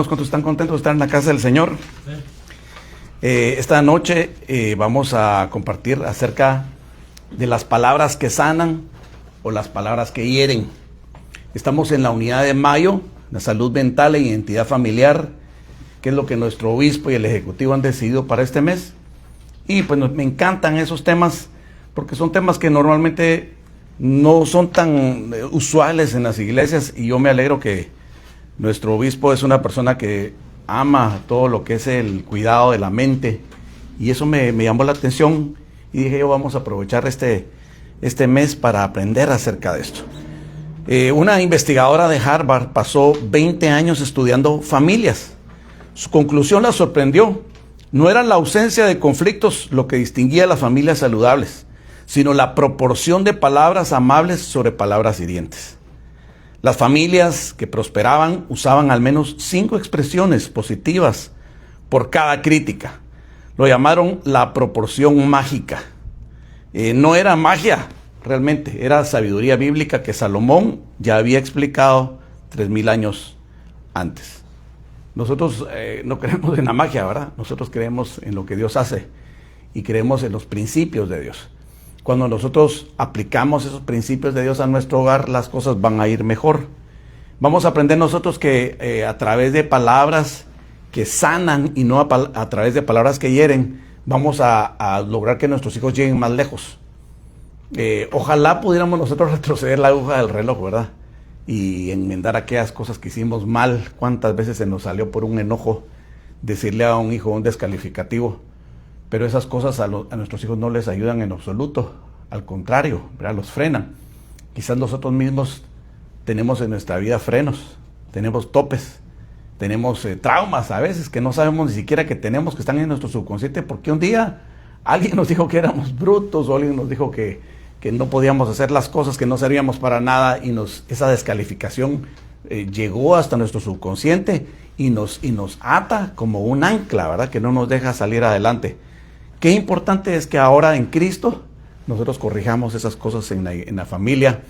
¿Cuántos están contentos de estar en la casa del Señor? Sí. Esta noche vamos a compartir acerca de las palabras que sanan o las palabras que hieren. Estamos en la unidad de mayo, la salud mental e identidad familiar, que es lo que nuestro obispo y el ejecutivo han decidido para este mes. Y pues me encantan esos temas, porque son temas que normalmente no son tan usuales en las iglesias, y yo me alegro que nuestro obispo es una persona que ama todo lo que es el cuidado de la mente, y eso me llamó la atención, y dije yo vamos a aprovechar este mes para aprender acerca de esto. Una investigadora de Harvard pasó 20 años estudiando familias. Su conclusión la sorprendió. No era la ausencia de conflictos lo que distinguía a las familias saludables, sino la proporción de palabras amables sobre palabras hirientes. Las familias que prosperaban usaban al menos 5 expresiones positivas por cada crítica. Lo llamaron la proporción mágica. No era magia, realmente, era sabiduría bíblica que Salomón ya había explicado 3000 años antes. Nosotros no creemos en la magia, ¿verdad? Nosotros creemos en lo que Dios hace y creemos en los principios de Dios. Cuando nosotros aplicamos esos principios de Dios a nuestro hogar, las cosas van a ir mejor. Vamos a aprender nosotros que a través de palabras que sanan y no a través de palabras que hieren, vamos a lograr que nuestros hijos lleguen más lejos. Ojalá pudiéramos nosotros retroceder la aguja del reloj, ¿verdad? Y enmendar aquellas cosas que hicimos mal. ¿Cuántas veces se nos salió por un enojo decirle a un hijo un descalificativo? Pero esas cosas a nuestros hijos no les ayudan en absoluto. Al contrario, ¿verdad? Los frenan. Quizás nosotros mismos tenemos en nuestra vida frenos, tenemos topes, tenemos traumas a veces que no sabemos ni siquiera que tenemos, que están en nuestro subconsciente, porque un día alguien nos dijo que éramos brutos, o alguien nos dijo que no podíamos hacer las cosas, que no servíamos para nada, y esa descalificación llegó hasta nuestro subconsciente y nos ata como un ancla, ¿verdad? Que no nos deja salir adelante. Qué importante es que ahora en Cristo nosotros corrijamos esas cosas en la familia.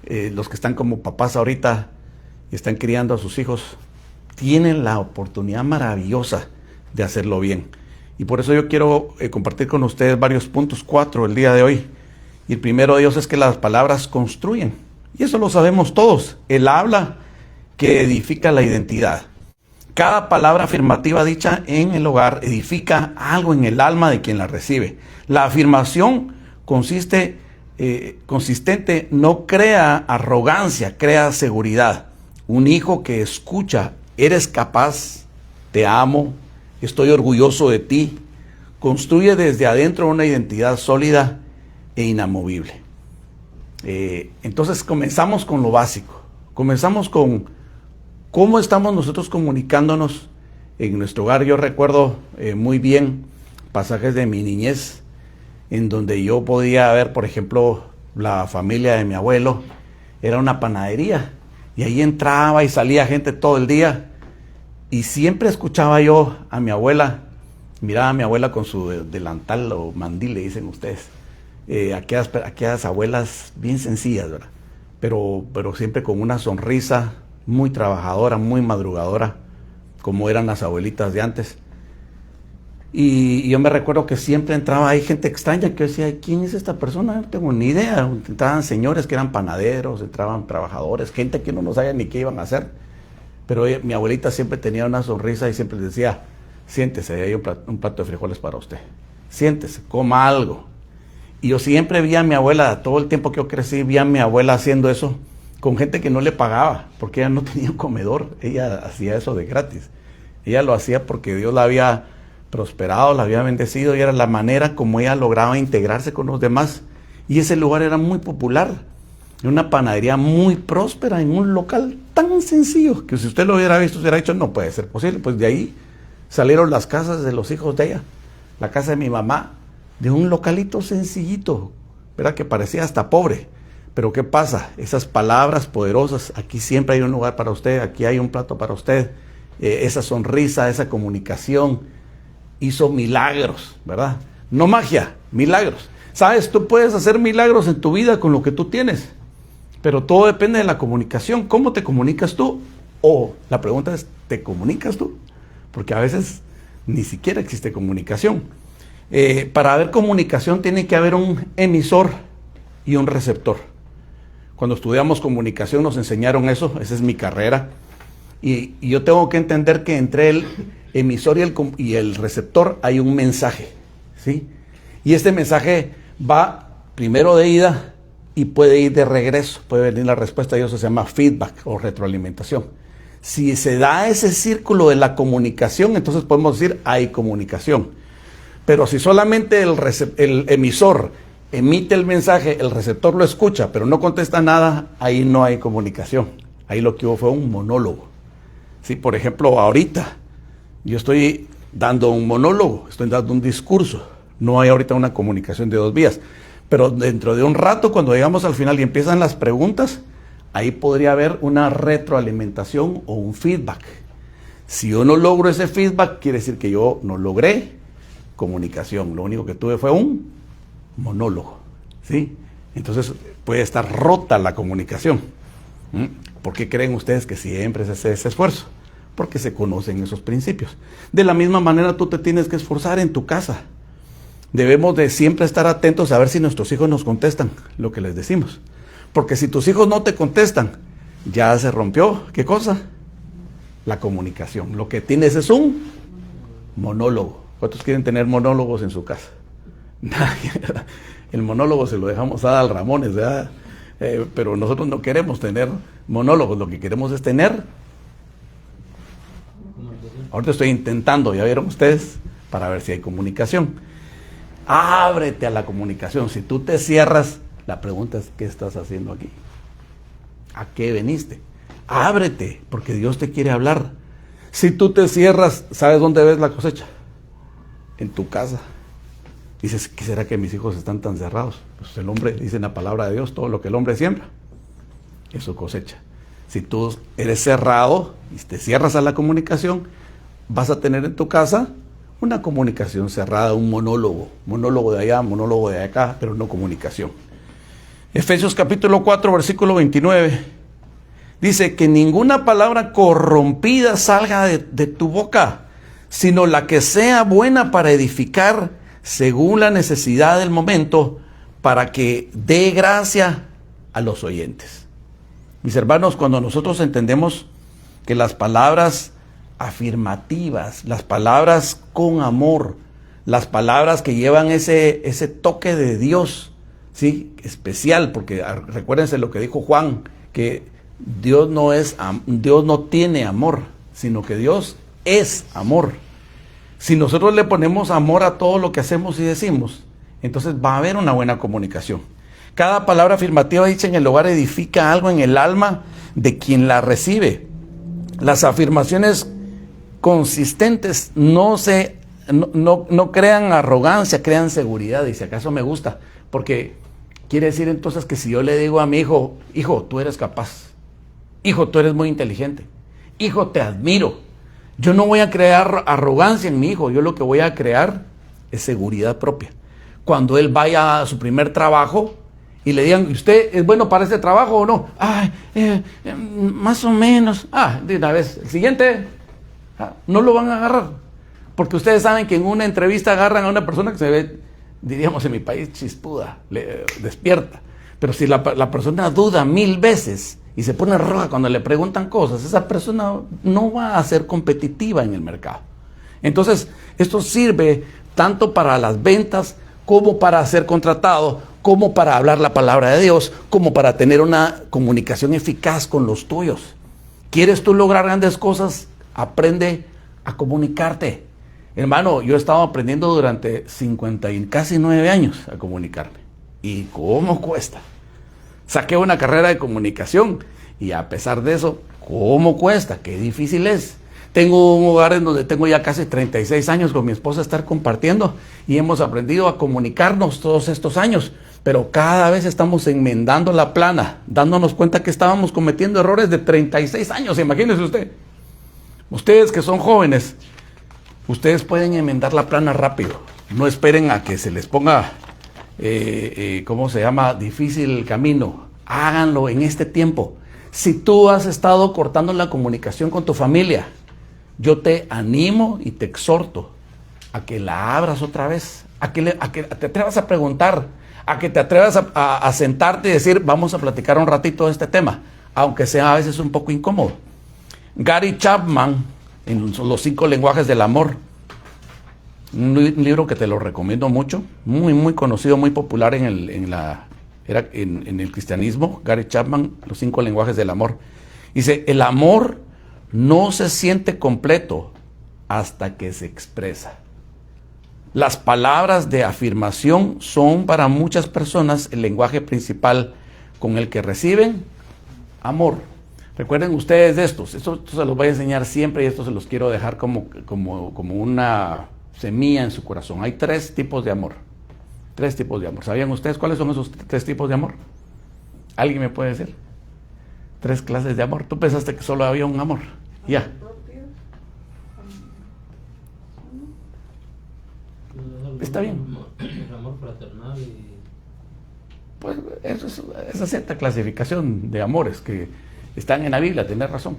Los que están como papás ahorita y están criando a sus hijos tienen la oportunidad maravillosa de hacerlo bien. Y por eso yo quiero compartir con ustedes varios puntos, 4 el día de hoy. Y el primero de ellos es que las palabras construyen. Y eso lo sabemos todos. El habla que edifica la identidad. Cada palabra afirmativa dicha en el hogar edifica algo en el alma de quien la recibe. La afirmación consistente no crea arrogancia, crea seguridad. Un hijo que escucha, eres capaz, te amo, estoy orgulloso de ti, construye desde adentro una identidad sólida e inamovible. Entonces comenzamos con lo básico. Comenzamos con cómo estamos nosotros comunicándonos en nuestro hogar. Yo recuerdo muy bien pasajes de mi niñez en donde yo podía ver, por ejemplo, la familia de mi abuelo, era una panadería, y ahí entraba y salía gente todo el día, y siempre escuchaba yo a mi abuela, miraba a mi abuela con su delantal o mandil, le dicen ustedes, aquellas abuelas bien sencillas, ¿verdad? Pero siempre con una sonrisa, muy trabajadora, muy madrugadora, como eran las abuelitas de antes. Y yo me recuerdo que siempre entraba ahí gente extraña que decía, ¿quién es esta persona? No tengo ni idea. Entraban señores que eran panaderos, entraban trabajadores, gente que uno no sabía ni qué iban a hacer. Pero mi abuelita siempre tenía una sonrisa y siempre les decía, siéntese, hay un plato de frijoles para usted. Siéntese, coma algo. Y yo siempre vi a mi abuela, todo el tiempo que yo crecí, vi a mi abuela haciendo eso con gente que no le pagaba, porque ella no tenía un comedor. Ella hacía eso de gratis. Ella lo hacía porque Dios la había prosperado, la había bendecido, y era la manera como ella lograba integrarse con los demás. Y ese lugar era muy popular, una panadería muy próspera, en un local tan sencillo, que si usted lo hubiera visto, se hubiera dicho, no puede ser posible. Pues de ahí salieron las casas de los hijos de ella, la casa de mi mamá, de un localito sencillito, ¿verdad? Que parecía hasta pobre. Pero ¿qué pasa? Esas palabras poderosas, aquí siempre hay un lugar para usted, aquí hay un plato para usted, esa sonrisa, esa comunicación, hizo milagros, ¿verdad? No magia, milagros. Sabes, tú puedes hacer milagros en tu vida con lo que tú tienes, pero todo depende de la comunicación. ¿Cómo te comunicas tú? O la pregunta es, ¿te comunicas tú? Porque a veces ni siquiera existe comunicación. Para haber comunicación tiene que haber un emisor y un receptor. Cuando estudiamos comunicación nos enseñaron eso, esa es mi carrera. Y yo tengo que entender que entre el emisor y el receptor hay un mensaje, ¿sí? Y este mensaje va primero de ida y puede ir de regreso, puede venir la respuesta, y eso se llama feedback o retroalimentación. Si se da ese círculo de la comunicación, entonces podemos decir hay comunicación. Pero si solamente el emisor emite el mensaje, el receptor lo escucha, pero no contesta nada, ahí no hay comunicación. Ahí lo que hubo fue un monólogo. Sí, por ejemplo, ahorita yo estoy dando un monólogo, estoy dando un discurso. No hay ahorita una comunicación de dos vías. Pero dentro de un rato, cuando llegamos al final y empiezan las preguntas, ahí podría haber una retroalimentación o un feedback. Si yo no logro ese feedback, quiere decir que yo no logré comunicación. Lo único que tuve fue un monólogo, ¿sí? Entonces puede estar rota la comunicación. ¿Por qué creen ustedes que siempre se hace ese esfuerzo? Porque se conocen esos principios. De la misma manera tú te tienes que esforzar en tu casa. Debemos de siempre estar atentos a ver si nuestros hijos nos contestan lo que les decimos. Porque si tus hijos no te contestan, ya se rompió, ¿qué cosa? La comunicación. Lo que tienes es un monólogo. ¿Cuántos quieren tener monólogos en su casa? Nadie. El monólogo se lo dejamos a Adal Ramones, ¿verdad? Pero nosotros no queremos tener monólogos, lo que queremos es tener. Ahorita estoy intentando, ya vieron ustedes, para ver si hay comunicación. Ábrete a la comunicación. Si tú te cierras, la pregunta es, ¿qué estás haciendo aquí? ¿A qué viniste? Ábrete, porque Dios te quiere hablar. Si tú te cierras, ¿sabes dónde ves la cosecha? En tu casa. Dices, ¿qué será que mis hijos están tan cerrados? Pues el hombre, dice en la palabra de Dios, todo lo que el hombre siembra, eso cosecha. Si tú eres cerrado y te cierras a la comunicación, vas a tener en tu casa una comunicación cerrada, un monólogo de allá, monólogo de acá, pero no comunicación. Efesios capítulo 4, versículo 29, dice que ninguna palabra corrompida salga de tu boca, sino la que sea buena para edificar según la necesidad del momento, para que dé gracia a los oyentes. Mis hermanos, cuando nosotros entendemos que las palabras afirmativas, las palabras con amor, las palabras que llevan ese toque de Dios, ¿sí? Especial, porque recuérdense lo que dijo Juan, que Dios no tiene amor, sino que Dios es amor. Si nosotros le ponemos amor a todo lo que hacemos y decimos, entonces va a haber una buena comunicación. Cada palabra afirmativa dicha en el hogar edifica algo en el alma de quien la recibe. Las afirmaciones consistentes no crean arrogancia, crean seguridad. Y si acaso me gusta, porque quiere decir entonces que si yo le digo a mi hijo, hijo, tú eres capaz, hijo, tú eres muy inteligente, hijo, te admiro, yo no voy a crear arrogancia en mi hijo, yo lo que voy a crear es seguridad propia. Cuando él vaya a su primer trabajo y le digan, ¿usted es bueno para este trabajo o no? Más o menos. De una vez, el siguiente, no lo van a agarrar. Porque ustedes saben que en una entrevista agarran a una persona que se ve, diríamos en mi país, chispuda, despierta. Pero si la persona duda 1000 veces y se pone roja cuando le preguntan cosas, esa persona no va a ser competitiva en el mercado. Entonces, esto sirve tanto para las ventas como para ser contratado, como para hablar la palabra de Dios, como para tener una comunicación eficaz con los tuyos. ¿Quieres tú lograr grandes cosas? Aprende a comunicarte. Hermano, yo he estado aprendiendo durante casi 9 años a comunicarme. ¿Y cómo cuesta? Saqué una carrera de comunicación y a pesar de eso, ¿cómo cuesta? Qué difícil es. Tengo un hogar en donde tengo ya casi 36 años con mi esposa estar compartiendo y hemos aprendido a comunicarnos todos estos años, pero cada vez estamos enmendando la plana, dándonos cuenta que estábamos cometiendo errores de 36 años, imagínense usted. Ustedes que son jóvenes, ustedes pueden enmendar la plana rápido, no esperen a que se les ponga, difícil el camino, háganlo en este tiempo. Si tú has estado cortando la comunicación con tu familia, yo te animo y te exhorto a que la abras otra vez, a que te atrevas a preguntar, a que te atrevas a sentarte y decir, vamos a platicar un ratito de este tema, aunque sea a veces un poco incómodo. Gary Chapman, en Los 5 lenguajes del amor, un libro que te lo recomiendo mucho, muy, muy conocido, muy popular en el cristianismo. Gary Chapman, Los 5 lenguajes del amor. Dice, el amor no se siente completo hasta que se expresa. Las palabras de afirmación son para muchas personas el lenguaje principal con el que reciben amor. Recuerden ustedes de esto se los voy a enseñar siempre y esto se los quiero dejar como una semilla en su corazón. Hay 3 tipos de amor. 3 tipos de amor. ¿Sabían ustedes cuáles son esos 3 tipos de amor? ¿Alguien me puede decir? 3 clases de amor. Tú pensaste que solo había un amor. Ya. Está bien. El amor fraternal y... Pues esa cierta clasificación de amores que están en la Biblia, tenés razón.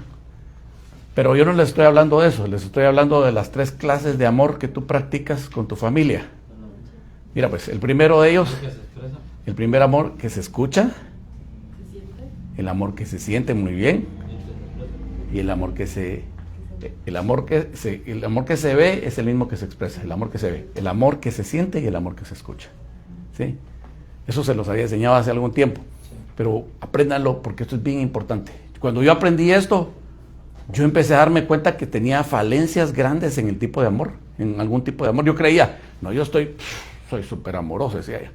Pero yo no les estoy hablando de eso, les estoy hablando de las 3 clases de amor que tú practicas con tu familia. Mira, pues el primero de ellos, el primer amor que se escucha, el amor que se siente muy bien, y el amor que se ve es el mismo que se expresa, el amor que se ve, el amor que se siente y el amor que se escucha. ¿Sí? Eso se los había enseñado hace algún tiempo, pero apréndanlo porque esto es bien importante. Cuando yo aprendí esto, yo empecé a darme cuenta que tenía falencias grandes en el tipo de amor, en algún tipo de amor. Yo creía, no, soy súper amoroso, decía ella.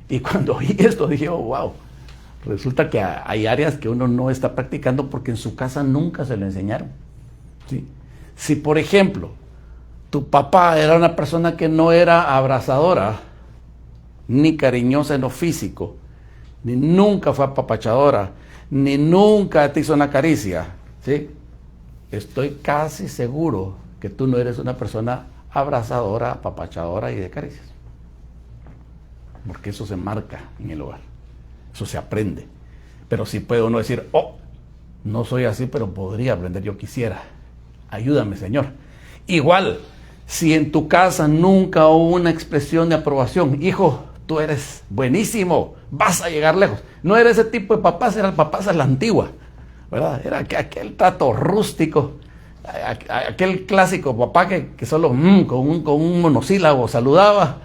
Y cuando oí esto dije, oh, wow, resulta que hay áreas que uno no está practicando porque en su casa nunca se lo enseñaron. ¿Sí? Si, por ejemplo, tu papá era una persona que no era abrazadora, ni cariñosa en lo físico, ni nunca fue apapachadora, ni nunca te hizo una caricia, ¿sí? Estoy casi seguro que tú no eres una persona abrazadora, apapachadora y de caricias. Porque eso se marca en el hogar, eso se aprende. Pero sí puede uno decir, oh, no soy así, pero podría aprender, yo quisiera. Ayúdame, Señor. Igual, si en tu casa nunca hubo una expresión de aprobación, hijo, tú eres buenísimo, vas a llegar lejos. No era ese tipo de papás, eran papás a la antigua, ¿verdad? Era aquel trato rústico, aquel clásico papá que solo con un monosílabo saludaba,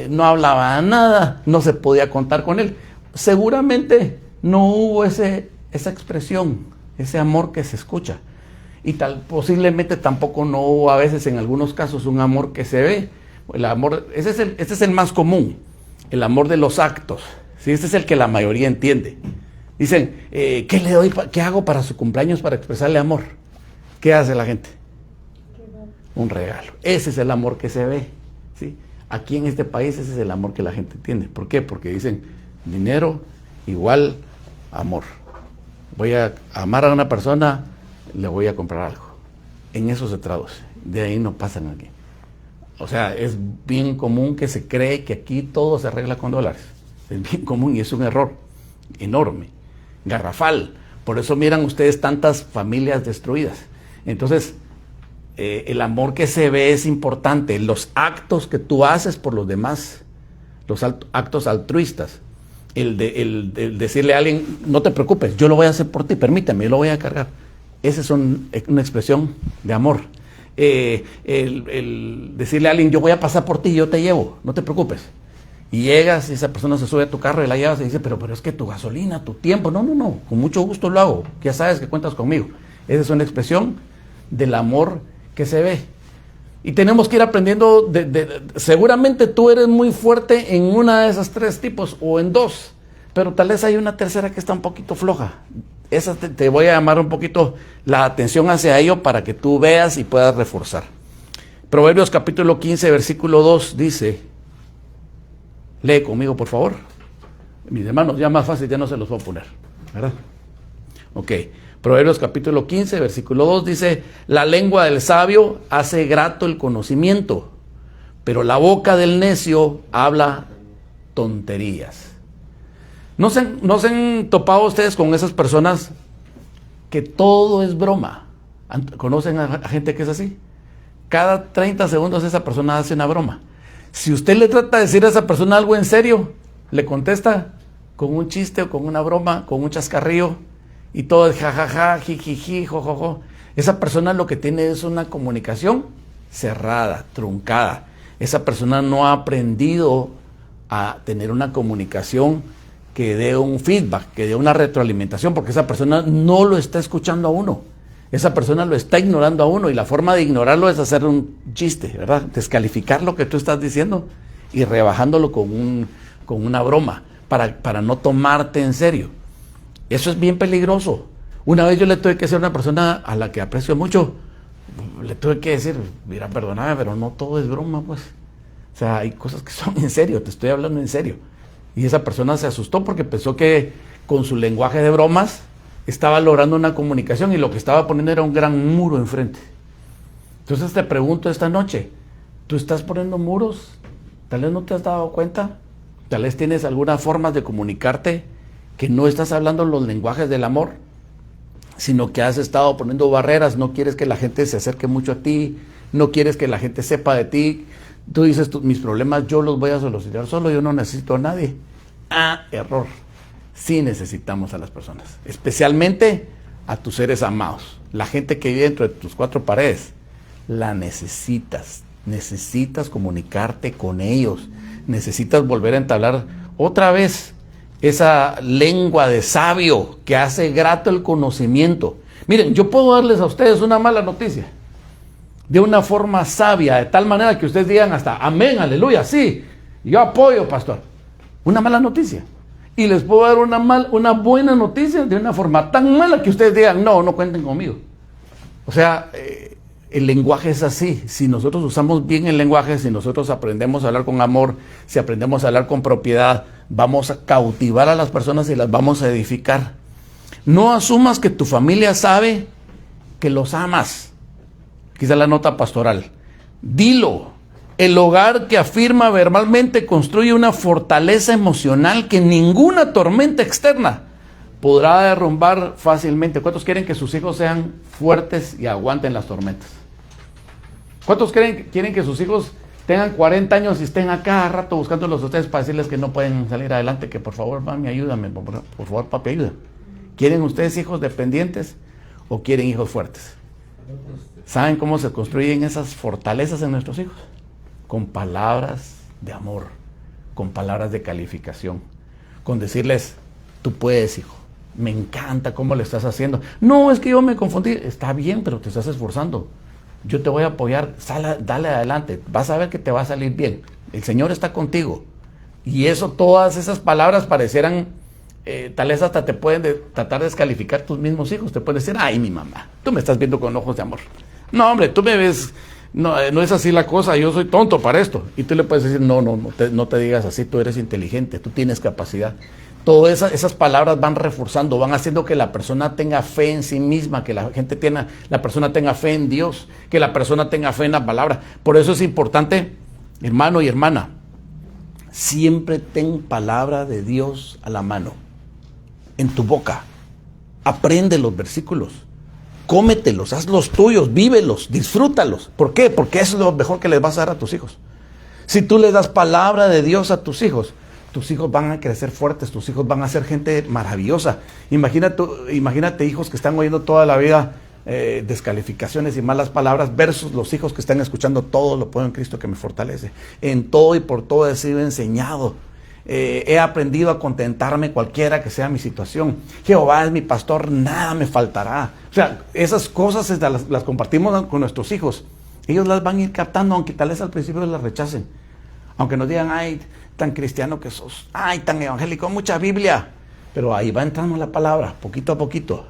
no hablaba nada, no se podía contar con él. Seguramente no hubo esa expresión, ese amor que se escucha. Y posiblemente tampoco no hubo a veces en algunos casos un amor que se ve. El amor, ese es el más común, el amor de los actos. ¿Sí? Este es el que la mayoría entiende. Dicen, ¿qué le doy? ¿Qué hago para su cumpleaños para expresarle amor? ¿Qué hace la gente? Un regalo. Ese es el amor que se ve. ¿Sí? Aquí en este país ese es el amor que la gente entiende. ¿Por qué? Porque dicen, dinero igual amor. Voy a amar a una persona, le voy a comprar algo. En eso se traduce. De ahí no pasan aquí. O sea, es bien común que se cree que aquí todo se arregla con dólares. Es bien común y es un error enorme, garrafal. Por eso miran ustedes tantas familias destruidas. Entonces, el amor que se ve es importante. Los actos que tú haces por los demás, los actos altruistas. El decirle a alguien, no te preocupes, yo lo voy a hacer por ti, permíteme, yo lo voy a cargar. Esa es una expresión de amor. El decirle a alguien, yo voy a pasar por ti, yo te llevo, no te preocupes. Y llegas y esa persona se sube a tu carro y la llevas y dice, pero es que tu gasolina, tu tiempo, no, con mucho gusto lo hago, ya sabes que cuentas conmigo. Esa es una expresión del amor que se ve. Y tenemos que ir aprendiendo, seguramente tú eres muy fuerte en una de esas 3 tipos o en 2, pero tal vez hay una tercera que está un poquito floja. Esa te voy a llamar un poquito la atención hacia ello para que tú veas y puedas reforzar. Proverbios capítulo 15, versículo 2 dice, lee conmigo por favor. Mis hermanos, ya más fácil, ya no se los voy a poner, ¿verdad? Ok, Proverbios capítulo 15, versículo 2 dice, la lengua del sabio hace grato el conocimiento, pero la boca del necio habla tonterías. ¿No se han topado ustedes con esas personas que todo es broma. ¿Conocen a gente que es así? Cada 30 segundos esa persona hace una broma. Si usted le trata de decir a esa persona algo en serio, le contesta con un chiste o con una broma, con un chascarrillo, y todo es jajaja, jijiji, jojojo. Esa persona lo que tiene es una comunicación cerrada, truncada. Esa persona no ha aprendido a tener una comunicación que dé un feedback, que dé una retroalimentación, porque esa persona no lo está escuchando a uno. Esa persona lo está ignorando a uno, y la forma de ignorarlo es hacer un chiste, ¿verdad? Descalificar lo que tú estás diciendo y rebajándolo con una broma para no tomarte en serio. Eso es bien peligroso. Una vez yo le tuve que decir a una persona a la que aprecio mucho, le tuve que decir, mira, perdóname, pero no todo es broma, pues. O sea, hay cosas que son en serio, te estoy hablando en serio. Y esa persona se asustó porque pensó que con su lenguaje de bromas estaba logrando una comunicación, y lo que estaba poniendo era un gran muro enfrente. Entonces te pregunto esta noche, ¿tú estás poniendo muros? Tal vez no te has dado cuenta, tal vez tienes alguna forma de comunicarte que no estás hablando los lenguajes del amor, sino que has estado poniendo barreras. No quieres que la gente se acerque mucho a ti, no quieres que la gente sepa de ti. Tú dices, mis problemas yo los voy a solucionar solo, yo no necesito a nadie. Error. Sí necesitamos a las personas, especialmente a tus seres amados. La gente que vive dentro de tus cuatro paredes, la necesitas. Necesitas comunicarte con ellos. Necesitas volver a entablar otra vez esa lengua de sabio que hace grato el conocimiento. Miren, yo puedo darles a ustedes una mala noticia de una forma sabia, de tal manera que ustedes digan hasta amén, aleluya, sí, yo apoyo, pastor. Una mala noticia. Y les puedo dar una buena noticia de una forma tan mala que ustedes digan, no cuenten conmigo. O sea, el lenguaje es así. Si nosotros usamos bien el lenguaje, si nosotros aprendemos a hablar con amor, si aprendemos a hablar con propiedad, vamos a cautivar a las personas y las vamos a edificar. No asumas que tu familia sabe que los amas. Quizá la nota pastoral. Dilo. El hogar que afirma verbalmente construye una fortaleza emocional que ninguna tormenta externa podrá derrumbar fácilmente. ¿Cuántos quieren que sus hijos sean fuertes y aguanten las tormentas? ¿Cuántos quieren que sus hijos tengan 40 años y estén a cada rato buscándolos a ustedes para decirles que no pueden salir adelante? Que por favor, mami, ayúdame, por favor, papi, ayuda. ¿Quieren ustedes hijos dependientes o quieren hijos fuertes? ¿Saben cómo se construyen esas fortalezas en nuestros hijos? Con palabras de amor, con palabras de calificación, con decirles, tú puedes, hijo, me encanta cómo lo estás haciendo. No, es que yo me confundí. Está bien, pero te estás esforzando. Yo te voy a apoyar, dale adelante, vas a ver que te va a salir bien. El Señor está contigo. Y eso, todas esas palabras parecieran, tal vez hasta te pueden tratar de descalificar tus mismos hijos. Te pueden decir, ay, mi mamá, tú me estás viendo con ojos de amor. No, hombre, tú me ves, no es así la cosa, yo soy tonto para esto. Y tú le puedes decir, no te digas así, tú eres inteligente, tú tienes capacidad. Todas esas palabras van reforzando, van haciendo que la persona tenga fe en sí misma, que la persona tenga fe en Dios, que la persona tenga fe en la palabra. Por eso es importante, hermano y hermana, siempre ten palabra de Dios a la mano, en tu boca. Aprende los versículos, cómetelos, hazlos tuyos, vívelos, disfrútalos. ¿Por qué? Porque eso es lo mejor que les vas a dar a tus hijos. Si tú le das palabra de Dios a tus hijos van a crecer fuertes, tus hijos van a ser gente maravillosa. Imagínate hijos que están oyendo toda la vida descalificaciones y malas palabras versus los hijos que están escuchando todo lo puedo en Cristo que me fortalece. En todo y por todo he sido enseñado. He aprendido a contentarme cualquiera que sea mi situación. Jehová es mi pastor, nada me faltará. O sea, esas cosas las compartimos con nuestros hijos. Ellos las van a ir captando, aunque tal vez al principio las rechacen. Aunque nos digan, ay, tan cristiano que sos, ay, tan evangélico, mucha Biblia. Pero ahí va entrando la palabra, poquito a poquito.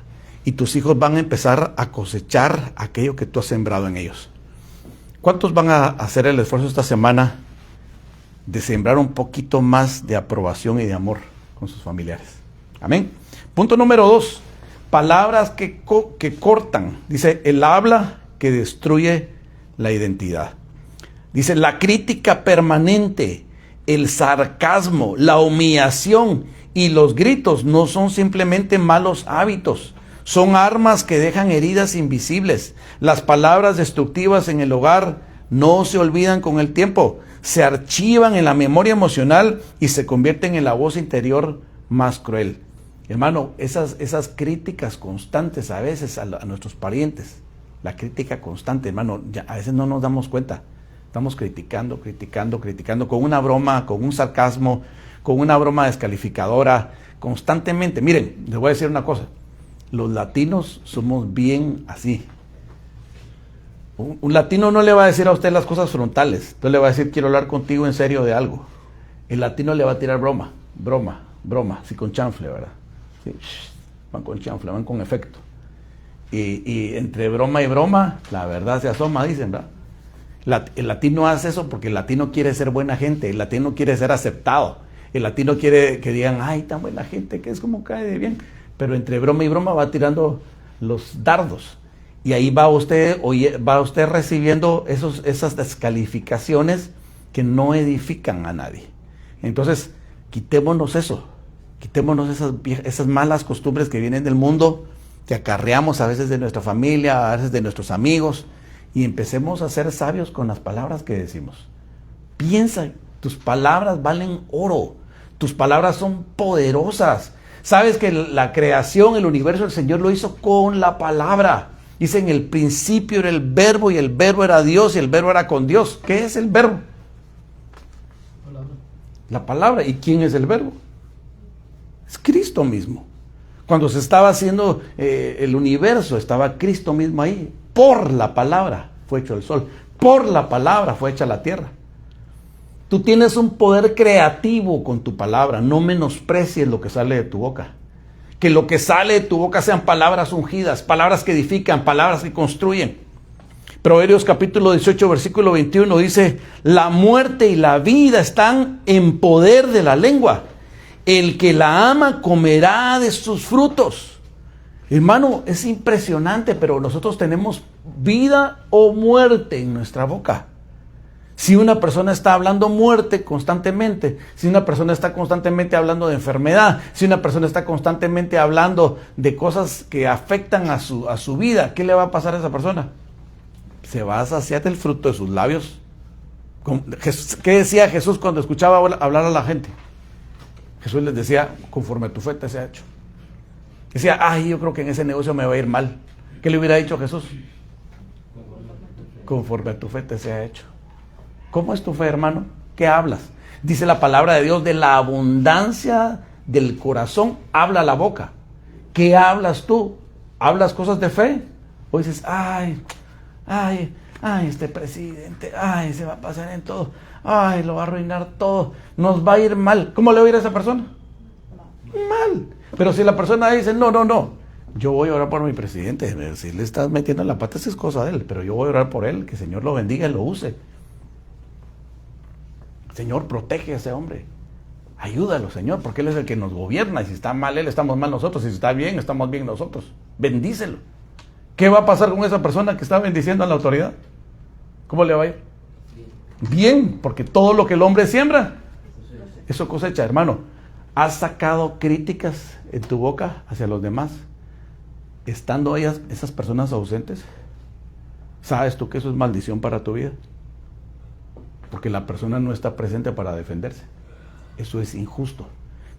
Y tus hijos van a empezar a cosechar aquello que tú has sembrado en ellos. ¿Cuántos van a hacer el esfuerzo esta semana de sembrar un poquito más de aprobación y de amor con sus familiares? Amén. Punto número 2. Palabras que cortan. Dice, el habla que destruye la identidad. Dice, la crítica permanente, el sarcasmo, la humillación y los gritos no son simplemente malos hábitos, Son armas que dejan heridas invisibles. Las palabras destructivas en el hogar no se olvidan con el tiempo. Se archivan en la memoria emocional y se convierten en la voz interior más cruel. Hermano, esas críticas constantes a veces a nuestros parientes, la crítica constante, hermano, ya a veces no nos damos cuenta. Estamos criticando, con una broma, con un sarcasmo, con una broma descalificadora, constantemente. Miren, les voy a decir una cosa. Los latinos somos bien así. Un latino no le va a decir a usted las cosas frontales. Entonces le va a decir, quiero hablar contigo en serio de algo. El latino le va a tirar broma, sí, con chanfle, ¿verdad? Sí, van con chanfle, van con efecto. Y entre broma y broma, la verdad se asoma, dicen, ¿verdad? El latino hace eso porque el latino quiere ser buena gente, el latino quiere ser aceptado, el latino quiere que digan, ay, tan buena gente, que es como cae de bien. Pero entre broma y broma va tirando los dardos. Y ahí va usted recibiendo esas descalificaciones que no edifican a nadie. Entonces, quitémonos eso. Quitémonos esas malas costumbres que vienen del mundo, que acarreamos a veces de nuestra familia, a veces de nuestros amigos, y empecemos a ser sabios con las palabras que decimos. Piensa, tus palabras valen oro. Tus palabras son poderosas. Sabes que la creación, el universo, el Señor lo hizo con la palabra. Dice, en el principio era el verbo, y el verbo era Dios, y el verbo era con Dios. ¿Qué es el verbo? La palabra. ¿Y quién es el verbo? Es Cristo mismo. Cuando se estaba haciendo el universo, estaba Cristo mismo ahí. Por la palabra fue hecho el sol. Por la palabra fue hecha la tierra. Tú tienes un poder creativo con tu palabra. No menosprecies lo que sale de tu boca. Que lo que sale de tu boca sean palabras ungidas, palabras que edifican, palabras que construyen. Proverbios capítulo 18, versículo 21 dice, la muerte y la vida están en poder de la lengua. El que la ama comerá de sus frutos. Hermano, es impresionante, pero nosotros tenemos vida o muerte en nuestra boca. Si una persona está hablando muerte constantemente, si una persona está constantemente hablando de enfermedad, si una persona está constantemente hablando de cosas que afectan a su vida, ¿qué le va a pasar a esa persona? Se va a saciar del fruto de sus labios. ¿Qué decía Jesús cuando escuchaba hablar a la gente? Jesús les decía, conforme a tu fe te sea hecho. Decía, ay, yo creo que en ese negocio me va a ir mal. ¿Qué le hubiera dicho Jesús? Conforme a tu fe te sea hecho. ¿Cómo es tu fe, hermano? ¿Qué hablas? Dice la palabra de Dios, de la abundancia del corazón habla la boca. ¿Qué hablas tú? ¿Hablas cosas de fe? O dices, ay, este presidente, ay, se va a pasar en todo, ay, lo va a arruinar todo, nos va a ir mal. ¿Cómo le va a ir a esa persona? Mal. Pero si la persona dice, no, yo voy a orar por mi presidente, si le estás metiendo en la pata, esa es cosa de él, pero yo voy a orar por él, que el Señor lo bendiga y lo use. Señor, protege a ese hombre. Ayúdalo, Señor, porque Él es el que nos gobierna. Y si está mal Él, estamos mal nosotros. Y si está bien, estamos bien nosotros. Bendícelo. ¿Qué va a pasar con esa persona que está bendiciendo a la autoridad? ¿Cómo le va a ir? Bien, porque todo lo que el hombre siembra, eso cosecha. Hermano, ¿has sacado críticas en tu boca hacia los demás? Estando esas personas ausentes, ¿sabes tú que eso es maldición para tu vida? Porque la persona no está presente para defenderse. Eso es injusto.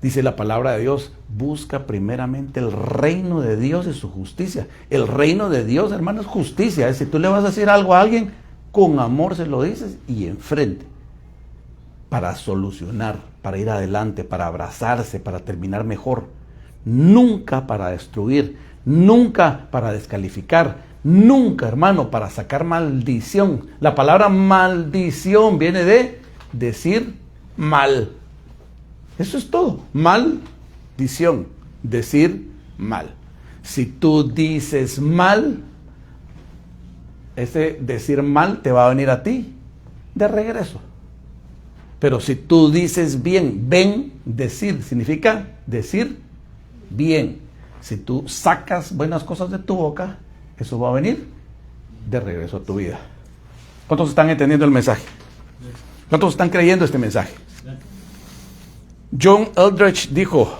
Dice la palabra de Dios, busca primeramente el reino de Dios y su justicia. El reino de Dios, hermano, es justicia. Si tú le vas a decir algo a alguien, con amor se lo dices y enfrente. Para solucionar, para ir adelante, para abrazarse, para terminar mejor. Nunca para destruir, nunca para descalificar. Nunca, hermano, para sacar maldición. La palabra maldición viene de decir mal. Eso es todo. Maldición. Decir mal. Si tú dices mal, ese decir mal te va a venir a ti de regreso. Pero si tú dices bien, decir, significa decir bien. Si tú sacas buenas cosas de tu boca, eso va a venir de regreso a tu vida. ¿Cuántos están entendiendo el mensaje? ¿Cuántos están creyendo este mensaje? John Eldredge dijo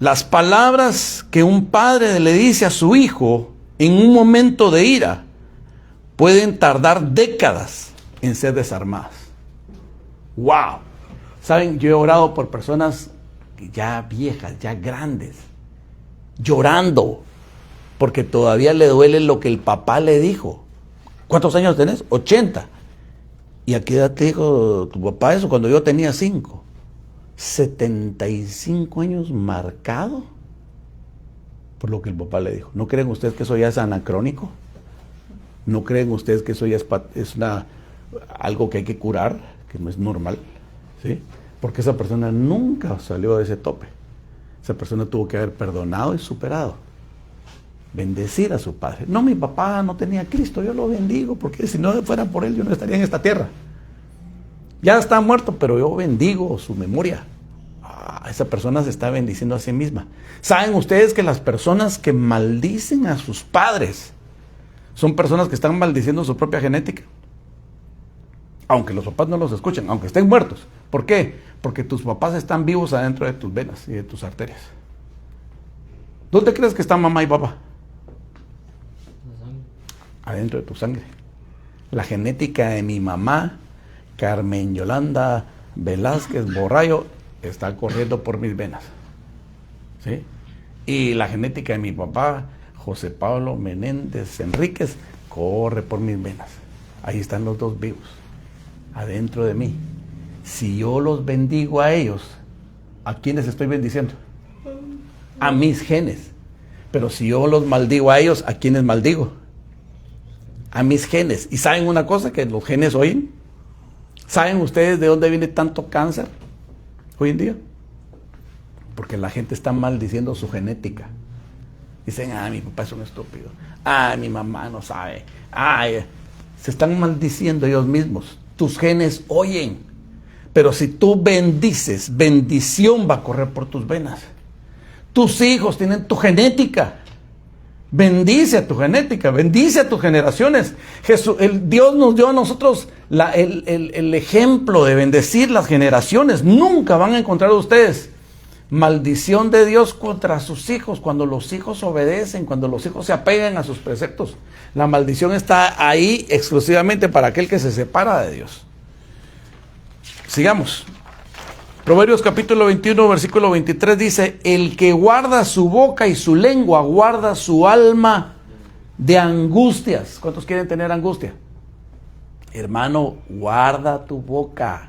Las palabras que un padre le dice a su hijo en un momento de ira pueden tardar décadas en ser desarmadas. ¡Wow! Saben, yo he orado por personas ya viejas, ya grandes, llorando, porque todavía le duele lo que el papá le dijo. ¿Cuántos años tenés? 80. ¿Y a qué edad te dijo tu papá eso? Cuando yo tenía 5. 75 años marcado por lo que el papá le dijo. ¿No creen ustedes que eso ya es anacrónico? ¿No creen ustedes que eso ya es algo que hay que curar, que no es normal? ¿Sí? Porque esa persona nunca salió de ese tope. Esa persona tuvo que haber perdonado y superado. Bendecir a su padre. No, mi papá no tenía a Cristo, yo lo bendigo, porque si no fuera por él yo no estaría en esta tierra. Ya está muerto, pero yo bendigo su memoria. Esa persona se está bendiciendo a sí misma. ¿Saben ustedes que las personas que maldicen a sus padres son personas que están maldiciendo su propia genética? Aunque los papás no los escuchen, aunque estén muertos. ¿Por qué? Porque tus papás están vivos adentro de tus venas y de tus arterias. ¿Dónde crees que están mamá y papá? Adentro de tu sangre. La genética de mi mamá, Carmen Yolanda Velázquez Borrayo, está corriendo por mis venas. ¿Sí? Y la genética de mi papá, José Pablo Menéndez Enríquez, corre por mis venas. Ahí están los dos vivos, adentro de mí. Si yo los bendigo a ellos, ¿a quiénes estoy bendiciendo? A mis genes. Pero si yo los maldigo a ellos, ¿a quiénes maldigo? A mis genes. ¿Y saben una cosa que los genes oyen? ¿Saben ustedes de dónde viene tanto cáncer hoy en día? Porque la gente está maldiciendo su genética. Dicen, mi papá es un estúpido. Mi mamá no sabe. Se están maldiciendo ellos mismos. Tus genes oyen. Pero si tú bendices, bendición va a correr por tus venas. Tus hijos tienen tu genética. Bendice a tu genética, bendice a tus generaciones. Dios nos dio a nosotros el ejemplo de bendecir las generaciones. Nunca van a encontrar ustedes maldición de Dios contra sus hijos cuando los hijos obedecen, cuando los hijos se apegan a sus preceptos. La maldición está ahí exclusivamente para aquel que se separa de Dios. Sigamos. Proverbios capítulo 21, versículo 23 dice, el que guarda su boca y su lengua guarda su alma de angustias. ¿Cuántos quieren tener angustia? Hermano, guarda tu boca.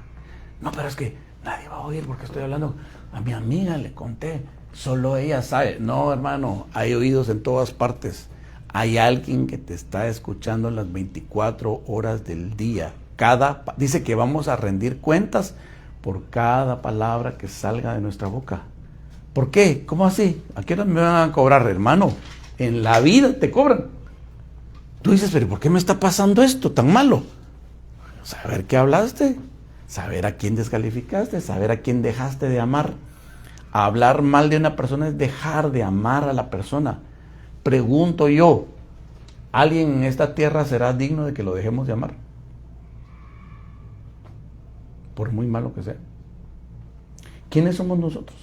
No, pero es que nadie va a oír porque estoy hablando. A mi amiga le conté, solo ella sabe. No, hermano, hay oídos en todas partes. Hay alguien que te está escuchando las 24 horas del día. Dice que vamos a rendir cuentas por cada palabra que salga de nuestra boca. ¿Por qué? ¿Cómo así? ¿A qué hora me van a cobrar, hermano? En la vida te cobran. Tú dices, pero ¿por qué me está pasando esto tan malo? Saber qué hablaste, saber a quién descalificaste, saber a quién dejaste de amar. Hablar mal de una persona es dejar de amar a la persona. Pregunto yo, ¿alguien en esta tierra será digno de que lo dejemos de amar? Por muy malo que sea. ¿Quiénes somos nosotros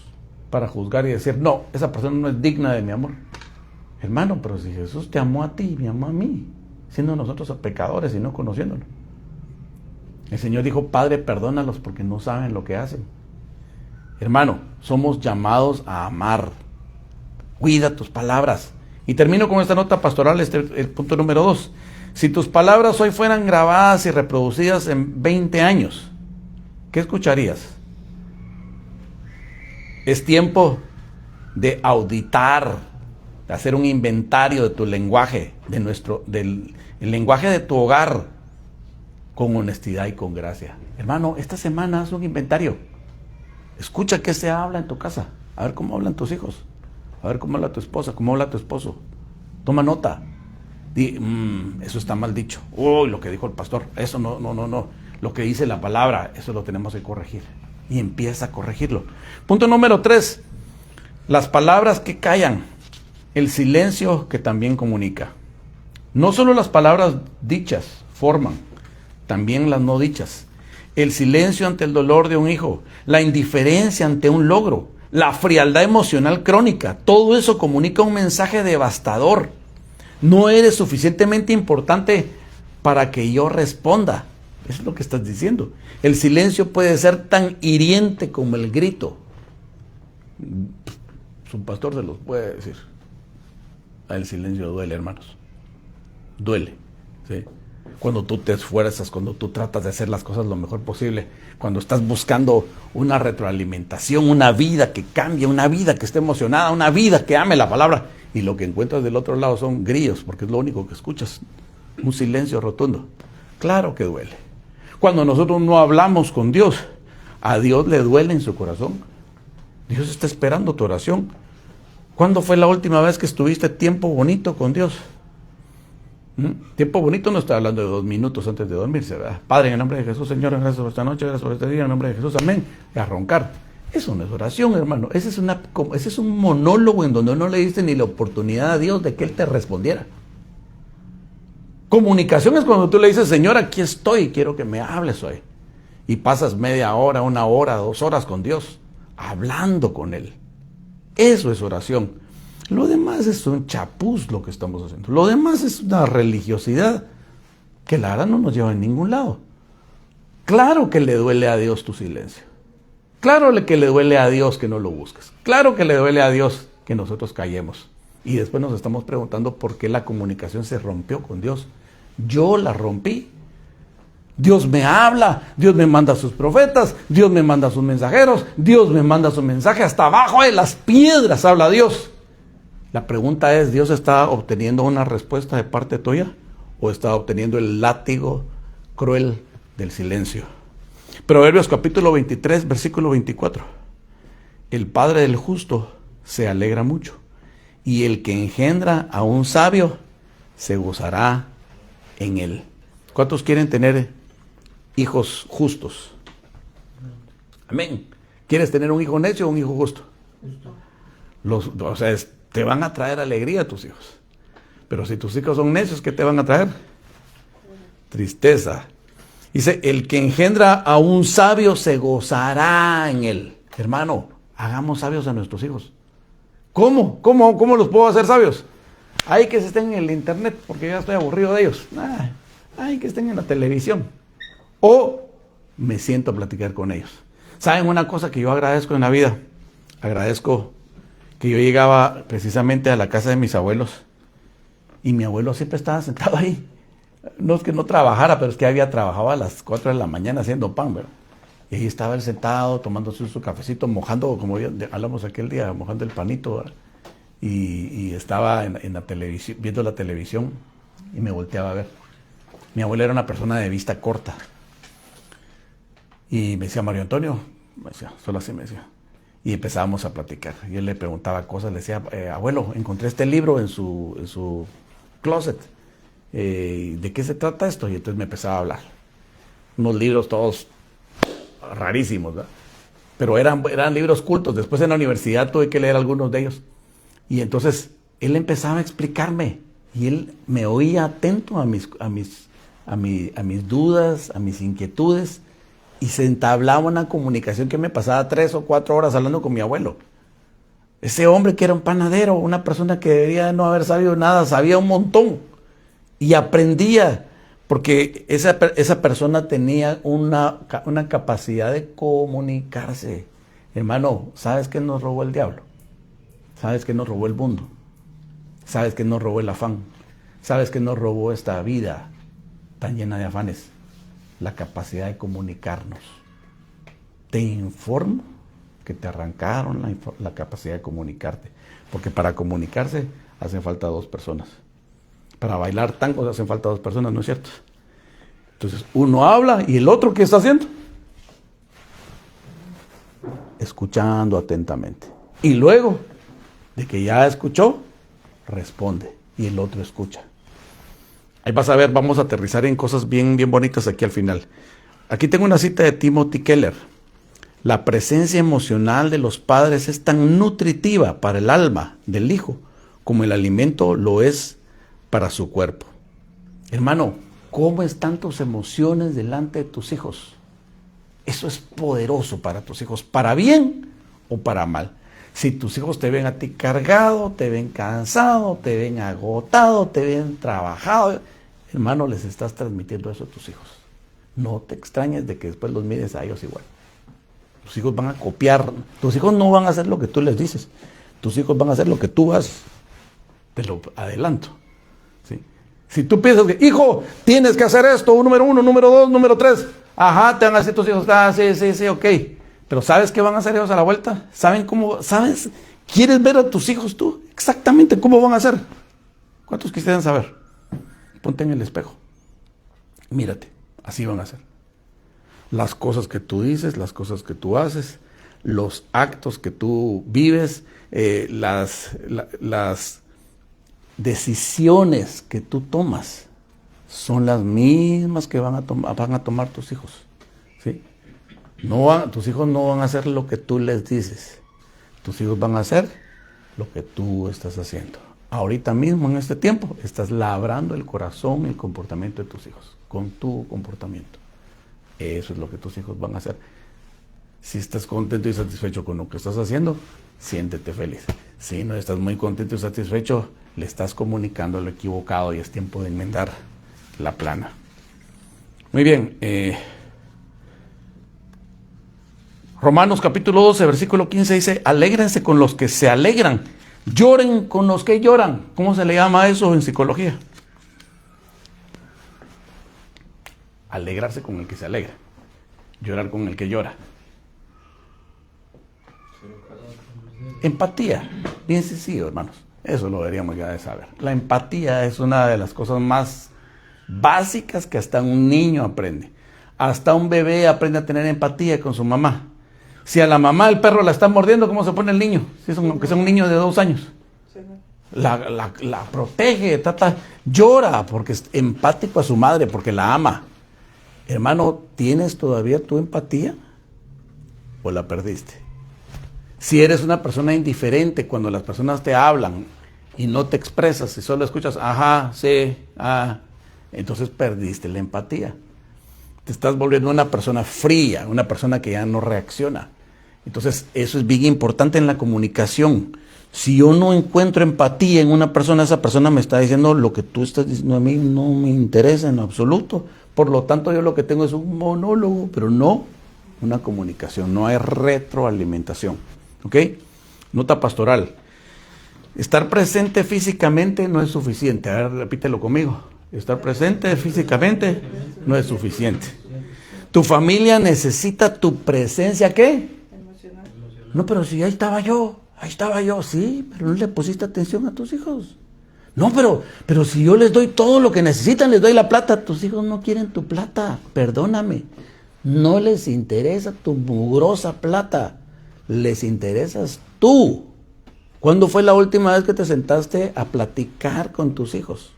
para juzgar y decir, no, esa persona no es digna de mi amor? Hermano, pero si Jesús te amó a ti y me amó a mí, siendo nosotros pecadores y no conociéndolo. El Señor dijo, Padre, perdónalos porque no saben lo que hacen. Hermano, somos llamados a amar. Cuida tus palabras. Y termino con esta nota pastoral, el punto número 2. Si tus palabras hoy fueran grabadas y reproducidas en 20 años, ¿qué escucharías? Es tiempo de auditar, de hacer un inventario de tu lenguaje, del lenguaje de tu hogar, con honestidad y con gracia. Hermano, esta semana haz un inventario. Escucha qué se habla en tu casa. A ver cómo hablan tus hijos. A ver cómo habla tu esposa, cómo habla tu esposo. Toma nota. Di, eso está mal dicho. Uy, lo que dijo el pastor. Eso no. Lo que dice la palabra, eso lo tenemos que corregir. Y empieza a corregirlo. Punto número 3. Las palabras que callan. El silencio que también comunica. No solo las palabras dichas forman, también las no dichas. El silencio ante el dolor de un hijo. La indiferencia ante un logro. la frialdad emocional crónica, todo eso comunica un mensaje devastador. No eres suficientemente importante para que yo responda. Eso es lo que estás diciendo. El silencio puede ser tan hiriente como el grito. Su pastor se los puede decir. El silencio duele, hermanos. Duele, ¿sí? Cuando tú te esfuerzas, cuando tú tratas de hacer las cosas lo mejor posible, cuando estás buscando una retroalimentación, una vida que cambie, una vida que esté emocionada, una vida que ame la palabra, y lo que encuentras del otro lado son grillos, porque es lo único que escuchas, un silencio rotundo. Claro que duele. Cuando nosotros no hablamos con Dios, a Dios le duele en su corazón. Dios está esperando tu oración. ¿Cuándo fue la última vez que estuviste tiempo bonito con Dios? Tiempo bonito no está hablando de 2 minutos antes de dormirse, ¿verdad? Padre, en el nombre de Jesús, Señor, gracias por esta noche, gracias por este día, en el nombre de Jesús, amén. Y a roncar. Eso no es oración, hermano. Ese es un monólogo en donde no le diste ni la oportunidad a Dios de que Él te respondiera. Comunicación es cuando tú le dices, Señor, aquí estoy, quiero que me hables hoy. Y pasas media hora, 1 hora, 2 horas con Dios, hablando con Él. Eso es oración. Lo demás es un chapuz lo que estamos haciendo. Lo demás es una religiosidad que la verdad no nos lleva a ningún lado. Claro que le duele a Dios tu silencio. Claro que le duele a Dios que no lo busques. Claro que le duele a Dios que nosotros callemos. Y después nos estamos preguntando por qué la comunicación se rompió con Dios. Yo la rompí. Dios me habla, Dios me manda a sus profetas, Dios me manda a sus mensajeros, Dios me manda su mensaje, hasta abajo de las piedras habla Dios. La pregunta es, ¿Dios está obteniendo una respuesta de parte tuya o está obteniendo el látigo cruel del silencio? Proverbios capítulo 23, versículo 24. El padre del justo se alegra mucho, y el que engendra a un sabio se gozará en él. ¿Cuántos quieren tener hijos justos? Amén. ¿Quieres tener un hijo necio o un hijo justo? Te van a traer alegría a tus hijos. Pero si tus hijos son necios, ¿qué te van a traer? Tristeza. Dice, el que engendra a un sabio se gozará en él. Hermano, hagamos sabios a nuestros hijos. ¿Cómo los puedo hacer sabios? Hay que estén en el internet, porque ya estoy aburrido de ellos. Hay que estén en la televisión. O me siento a platicar con ellos. ¿Saben una cosa que yo agradezco en la vida? Agradezco que yo llegaba precisamente a la casa de mis abuelos y mi abuelo siempre estaba sentado ahí. No es que no trabajara, pero es que había trabajado a las 4 de la mañana haciendo pan, ¿verdad? Y ahí estaba él sentado, tomándose su cafecito, mojando, como hablamos aquel día, mojando el panito, ¿verdad? Y estaba en la televisión, viendo la televisión, y me volteaba a ver. Mi abuelo era una persona de vista corta. Y me decía, Mario Antonio, me decía, solo así me decía. Y empezábamos a platicar. Y él le preguntaba cosas, le decía, abuelo, encontré este libro en su closet. ¿De qué se trata esto? Y entonces me empezaba a hablar. Unos libros todos rarísimos, ¿verdad? Pero eran libros cultos. Después en la universidad tuve que leer algunos de ellos. Y entonces él empezaba a explicarme. Y él me oía atento a mis dudas, a mis inquietudes. Y se entablaba una comunicación que me pasaba 3 o 4 horas hablando con mi abuelo. Ese hombre que era un panadero, una persona que debería no haber sabido nada, sabía un montón. Y aprendía, porque esa persona tenía una capacidad de comunicarse. Hermano, ¿sabes qué nos robó el diablo? ¿Sabes qué nos robó el mundo? ¿Sabes qué nos robó el afán? ¿Sabes qué nos robó esta vida tan llena de afanes? La capacidad de comunicarnos. Te informo que te arrancaron la capacidad de comunicarte. Porque para comunicarse hacen falta 2 personas. Para bailar tango hacen falta 2 personas, ¿no es cierto? Entonces, uno habla y el otro, ¿qué está haciendo? Escuchando atentamente. Y luego, de que ya escuchó, responde. Y el otro escucha. Ahí vas a ver, vamos a aterrizar en cosas bien bonitas aquí al final. Aquí tengo una cita de Timothy Keller. La presencia emocional de los padres es tan nutritiva para el alma del hijo como el alimento lo es para su cuerpo. Hermano, ¿cómo están tus emociones delante de tus hijos? Eso es poderoso para tus hijos, para bien o para mal. Si tus hijos te ven a ti cargado, te ven cansado, te ven agotado, te ven trabajado, hermano, les estás transmitiendo eso a tus hijos. No te extrañes de que después los mires a ellos igual. Tus hijos van a copiar. Tus hijos no van a hacer lo que tú les dices. Tus hijos van a hacer lo que tú haces. Te lo adelanto. ¿Sí? Si tú piensas que, hijo, tienes que hacer esto, número 1, número 2, número 3. Ajá, te van a decir tus hijos, sí, ok. Pero ¿sabes qué van a hacer ellos a la vuelta? ¿Saben cómo? ¿Sabes? ¿Quieres ver a tus hijos tú? Exactamente cómo van a hacer. ¿Cuántos quisieran saber? Ponte en el espejo. Mírate, así van a ser. Las cosas que tú dices, las cosas que tú haces, los actos que tú vives, las decisiones que tú tomas son las mismas que van a tomar tus hijos. ¿Sí? Tus hijos no van a hacer lo que tú les dices. Tus hijos van a hacer lo que tú estás haciendo. Ahorita mismo, en este tiempo, estás labrando el corazón y el comportamiento de tus hijos con tu comportamiento. Eso es lo que tus hijos van a hacer. Si estás contento y satisfecho con lo que estás haciendo, siéntete feliz. Si no estás muy contento y satisfecho, le estás comunicando lo equivocado y es tiempo de enmendar la plana. Muy bien. Romanos capítulo 12, versículo 15 dice, alégrense con los que se alegran, lloren con los que lloran. ¿Cómo se le llama eso en psicología? Alegrarse con el que se alegra, llorar con el que llora. Empatía, bien sencillo, hermanos. Eso lo deberíamos ya de saber. La empatía es una de las cosas más básicas que hasta un niño aprende. Hasta un bebé aprende a tener empatía con su mamá. Si a la mamá el perro la está mordiendo, ¿cómo se pone el niño? Si es aunque sea un niño de 2 años. La protege, llora porque es empático a su madre, porque la ama. Hermano, ¿tienes todavía tu empatía o la perdiste? Si eres una persona indiferente cuando las personas te hablan y no te expresas y solo escuchas, ajá, sí, entonces perdiste la empatía. Te estás volviendo una persona fría, una persona que ya no reacciona. Entonces, eso es bien importante en la comunicación. Si yo no encuentro empatía en una persona, esa persona me está diciendo lo que tú estás diciendo a mí no me interesa en absoluto. Por lo tanto, yo lo que tengo es un monólogo, pero no una comunicación. No hay retroalimentación. ¿Ok? Nota pastoral. Estar presente físicamente no es suficiente. A ver, repítelo conmigo. Estar presente físicamente no es suficiente. Tu familia necesita tu presencia, ¿qué? Emocional. No, pero si ahí estaba yo, sí, pero no le pusiste atención a tus hijos. No, pero si yo les doy todo lo que necesitan, les doy la plata, tus hijos no quieren tu plata, perdóname. No les interesa tu mugrosa plata, les interesas tú. ¿Cuándo fue la última vez que te sentaste a platicar con tus hijos?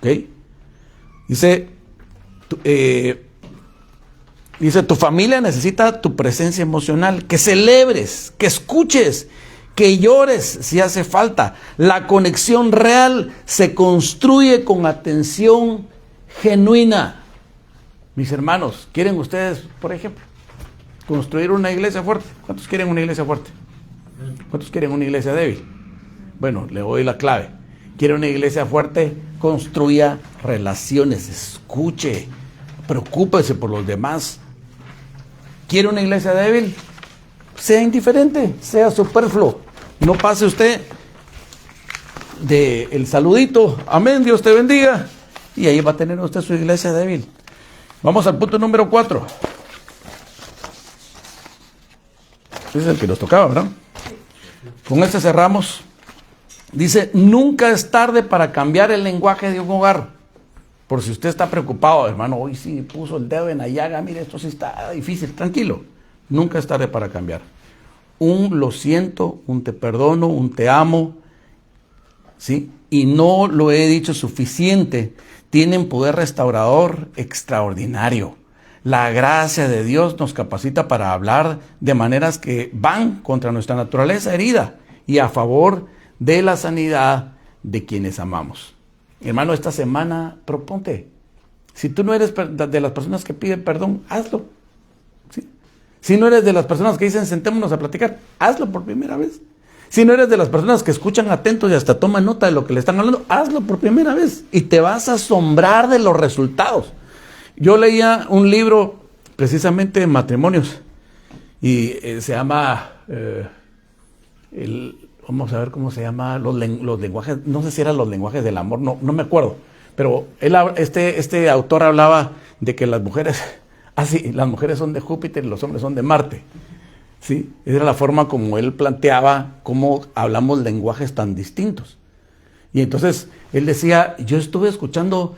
¿Ok? Dice, tu familia necesita tu presencia emocional, que celebres, que escuches, que llores si hace falta. La conexión real se construye con atención genuina. Mis hermanos, ¿quieren ustedes, por ejemplo, construir una iglesia fuerte? ¿Cuántos quieren una iglesia fuerte? ¿Cuántos quieren una iglesia débil? Bueno, le doy la clave. ¿Quiere una iglesia fuerte? Construya relaciones, escuche, preocúpese por los demás. ¿Quiere una iglesia débil? Sea indiferente, sea superfluo. No pase usted del saludito, amén, Dios te bendiga, y ahí va a tener usted su iglesia débil. Vamos al punto número 4. Ese es el que nos tocaba, ¿verdad? Con este cerramos. Dice, nunca es tarde para cambiar el lenguaje de un hogar. Por si usted está preocupado, hermano, hoy sí puso el dedo en la llaga, mire, esto sí está difícil, tranquilo. Nunca es tarde para cambiar. Un lo siento, un te perdono, un te amo, ¿sí? Y no lo he dicho suficiente, tienen poder restaurador extraordinario. La gracia de Dios nos capacita para hablar de maneras que van contra nuestra naturaleza herida y a favor de la sanidad de quienes amamos. Hermano, esta semana proponte. Si tú no eres de las personas que piden perdón, hazlo. ¿Sí? Si no eres de las personas que dicen sentémonos a platicar, hazlo por primera vez. Si no eres de las personas que escuchan atentos y hasta toman nota de lo que le están hablando, hazlo por primera vez y te vas a asombrar de los resultados. Yo leía un libro precisamente de matrimonios y se llama, vamos a ver cómo se llama, los lenguajes, no sé si eran los lenguajes del amor, no me acuerdo, pero este autor hablaba de que las mujeres, las mujeres son de Júpiter y los hombres son de Marte. ¿Sí? Era la forma como él planteaba cómo hablamos lenguajes tan distintos. Y entonces él decía, yo estuve escuchando,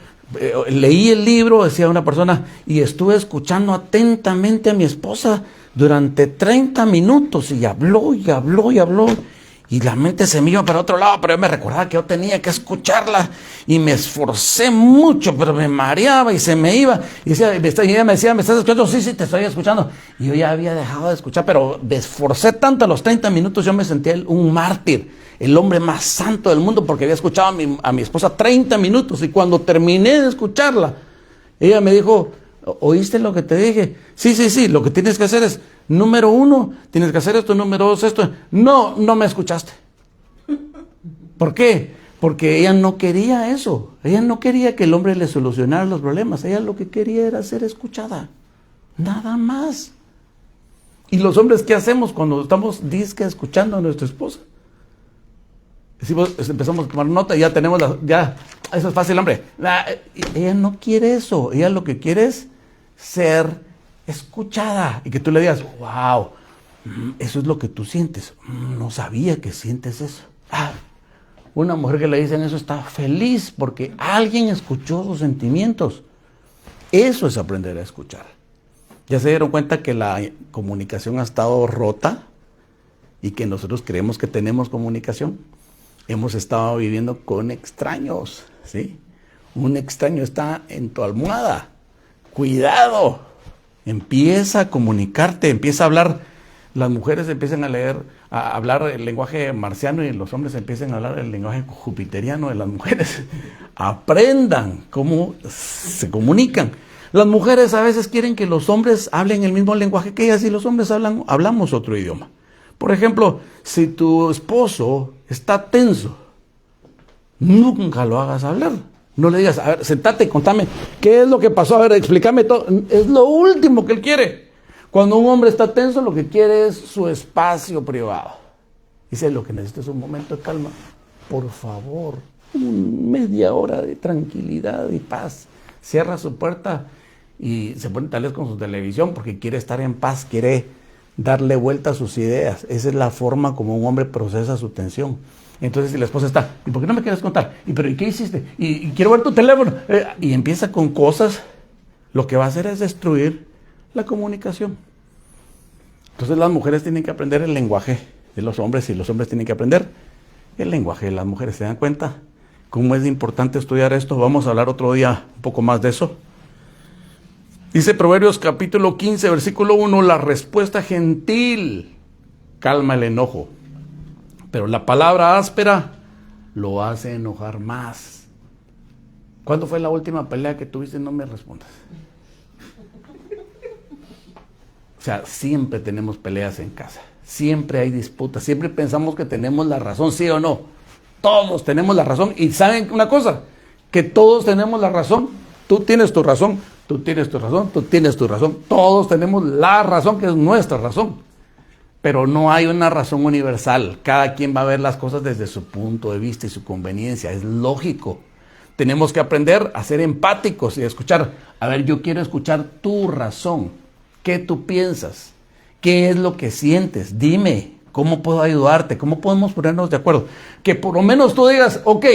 leí el libro, decía una persona, y estuve escuchando atentamente a mi esposa durante 30 minutos y habló y habló y habló. Y la mente se me iba para otro lado, pero yo me recordaba que yo tenía que escucharla y me esforcé mucho, pero me mareaba y se me iba. Y ella me decía, ¿me estás escuchando? Sí, te estoy escuchando. Y yo ya había dejado de escuchar, pero me esforcé tanto a los 30 minutos, yo me sentía un mártir, el hombre más santo del mundo, porque había escuchado a mi esposa 30 minutos. Y cuando terminé de escucharla, ella me dijo, ¿oíste lo que te dije? Sí, lo que tienes que hacer es, número 1, tienes que hacer esto, número 2, esto. No me escuchaste. ¿Por qué? Porque ella no quería eso. Ella no quería que el hombre le solucionara los problemas. Ella lo que quería era ser escuchada. Nada más. ¿Y los hombres qué hacemos cuando estamos escuchando a nuestra esposa? Empezamos a tomar nota y ya tenemos eso es fácil, hombre. Ella no quiere eso. Ella lo que quiere es ser escuchada y que tú le digas, wow, eso es lo que tú sientes. No sabía que sientes eso. Una mujer que le dicen eso está feliz porque alguien escuchó sus sentimientos. Eso es aprender a escuchar. Ya se dieron cuenta que la comunicación ha estado rota y que nosotros creemos que tenemos comunicación. Hemos estado viviendo con extraños, ¿sí? Un extraño está en tu almohada. Cuidado. Empieza a comunicarte, empieza a hablar. Las mujeres empiezan a hablar el lenguaje marciano y los hombres empiezan a hablar el lenguaje jupiteriano de las mujeres. Aprendan cómo se comunican. Las mujeres a veces quieren que los hombres hablen el mismo lenguaje que ellas y los hombres hablamos otro idioma. Por ejemplo, si tu esposo está tenso, nunca lo hagas hablar. No le digas, a ver, sentate, contame, ¿qué es lo que pasó? A ver, explícame todo. Es lo último que él quiere. Cuando un hombre está tenso, lo que quiere es su espacio privado. Dice, lo que necesito es un momento de calma. Por favor, media hora de tranquilidad y paz. Cierra su puerta y se pone tal vez con su televisión porque quiere estar en paz, quiere darle vuelta a sus ideas. Esa es la forma como un hombre procesa su tensión. Entonces si la esposa está, ¿y por qué no me quieres contar? ¿Y qué hiciste? ¿Y quiero ver tu teléfono? Y empieza con cosas, lo que va a hacer es destruir la comunicación. Entonces las mujeres tienen que aprender el lenguaje de los hombres y los hombres tienen que aprender el lenguaje de las mujeres. ¿Se dan cuenta cómo es importante estudiar esto? Vamos a hablar otro día un poco más de eso. Dice Proverbios capítulo 15, versículo 1, la respuesta gentil calma el enojo, pero la palabra áspera lo hace enojar más. ¿Cuándo fue la última pelea que tuviste? No me respondas. O sea, siempre tenemos peleas en casa, siempre hay disputas, siempre pensamos que tenemos la razón, ¿sí o no? Todos tenemos la razón y ¿saben una cosa? Que todos tenemos la razón. Tú tienes tu razón, tú tienes tu razón, tú tienes tu razón. Todos tenemos la razón que es nuestra razón. Pero no hay una razón universal. Cada quien va a ver las cosas desde su punto de vista y su conveniencia. Es lógico. Tenemos que aprender a ser empáticos y a escuchar. A ver, yo quiero escuchar tu razón. ¿Qué tú piensas? ¿Qué es lo que sientes? Dime, ¿cómo puedo ayudarte? ¿Cómo podemos ponernos de acuerdo? Que por lo menos tú digas, ok,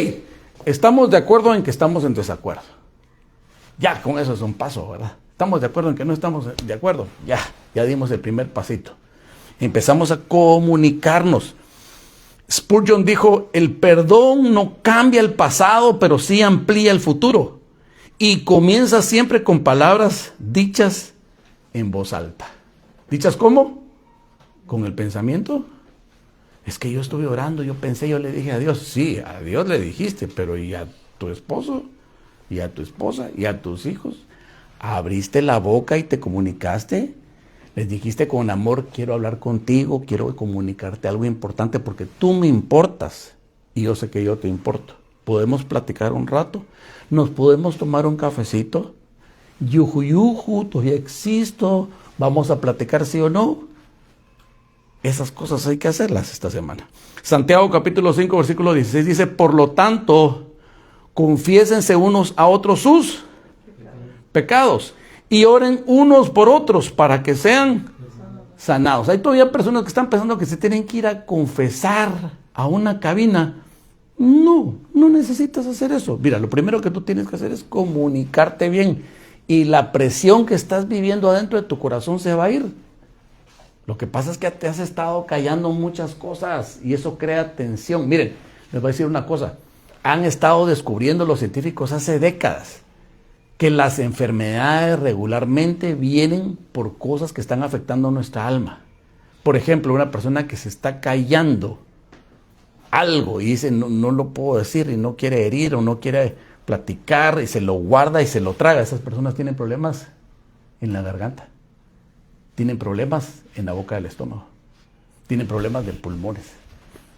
estamos de acuerdo en que estamos en desacuerdo. Ya con eso es un paso, ¿verdad? Estamos de acuerdo en que no estamos de acuerdo. Ya dimos el primer pasito. Empezamos a comunicarnos. Spurgeon dijo, el perdón no cambia el pasado, pero sí amplía el futuro. Y comienza siempre con palabras dichas en voz alta. ¿Dichas cómo? ¿Con el pensamiento? Es que yo estuve orando, yo pensé, yo le dije a Dios. Sí, a Dios le dijiste, pero ¿y a tu esposo? ¿Y a tu esposa? ¿Y a tus hijos? ¿Abriste la boca y te comunicaste? Les dijiste con amor, quiero hablar contigo, quiero comunicarte algo importante porque tú me importas y yo sé que yo te importo. ¿Podemos platicar un rato? ¿Nos podemos tomar un cafecito? Yuju, todavía existo, vamos a platicar sí o no. Esas cosas hay que hacerlas esta semana. Santiago capítulo 5 versículo 16 dice, por lo tanto, confiésense unos a otros sus pecados y oren unos por otros para que sean sanados. Hay todavía personas que están pensando que se tienen que ir a confesar a una cabina. No necesitas hacer eso. Mira, lo primero que tú tienes que hacer es comunicarte bien y la presión que estás viviendo adentro de tu corazón se va a ir. Lo que pasa es que te has estado callando muchas cosas y eso crea tensión. Miren, les voy a decir una cosa. Han estado descubriendo los científicos hace décadas que las enfermedades regularmente vienen por cosas que están afectando nuestra alma. Por ejemplo, una persona que se está callando algo y dice no lo puedo decir y no quiere herir o no quiere platicar y se lo guarda y se lo traga. Esas personas tienen problemas en la garganta. Tienen problemas en la boca del estómago, tienen problemas de pulmones,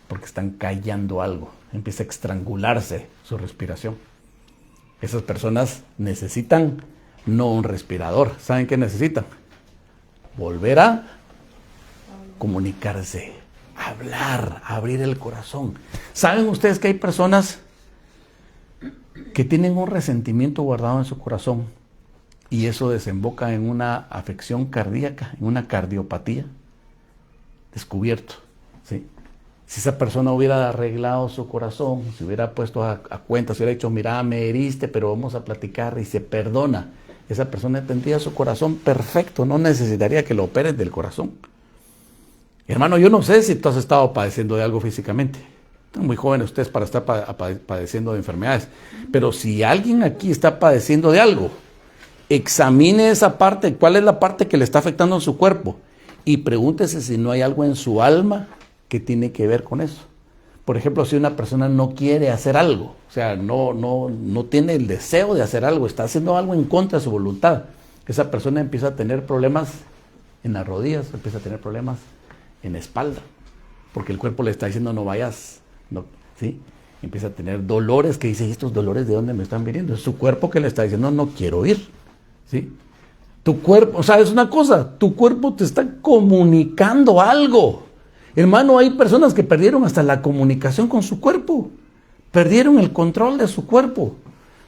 porque están callando algo, empieza a estrangularse su respiración. Esas personas necesitan no un respirador, ¿saben qué necesitan? Volver a comunicarse, hablar, abrir el corazón. ¿Saben ustedes que hay personas que tienen un resentimiento guardado en su corazón? Y eso desemboca en una afección cardíaca, en una cardiopatía, descubierto, ¿sí? Si esa persona hubiera arreglado su corazón, se hubiera puesto a cuenta, se hubiera dicho, mira, me heriste, pero vamos a platicar y se perdona, esa persona tendría su corazón perfecto, no necesitaría que lo operen del corazón. Hermano, yo no sé si tú has estado padeciendo de algo físicamente. Están muy jóvenes ustedes para estar padeciendo de enfermedades, pero si alguien aquí está padeciendo de algo, examine esa parte, cuál es la parte que le está afectando en su cuerpo y pregúntese si no hay algo en su alma que tiene que ver con eso. Por ejemplo, si una persona no quiere hacer algo, o sea, no tiene el deseo de hacer algo, está haciendo algo en contra de su voluntad, esa persona empieza a tener problemas en las rodillas, empieza a tener problemas en la espalda, porque el cuerpo le está diciendo no vayas, no, ¿sí? Empieza a tener dolores que dice, ¿y estos dolores de dónde me están viniendo? Es su cuerpo que le está diciendo no quiero ir. ¿Sí? Tu cuerpo, o sea, es una cosa, tu cuerpo te está comunicando algo. Hermano, hay personas que perdieron hasta la comunicación con su cuerpo, perdieron el control de su cuerpo.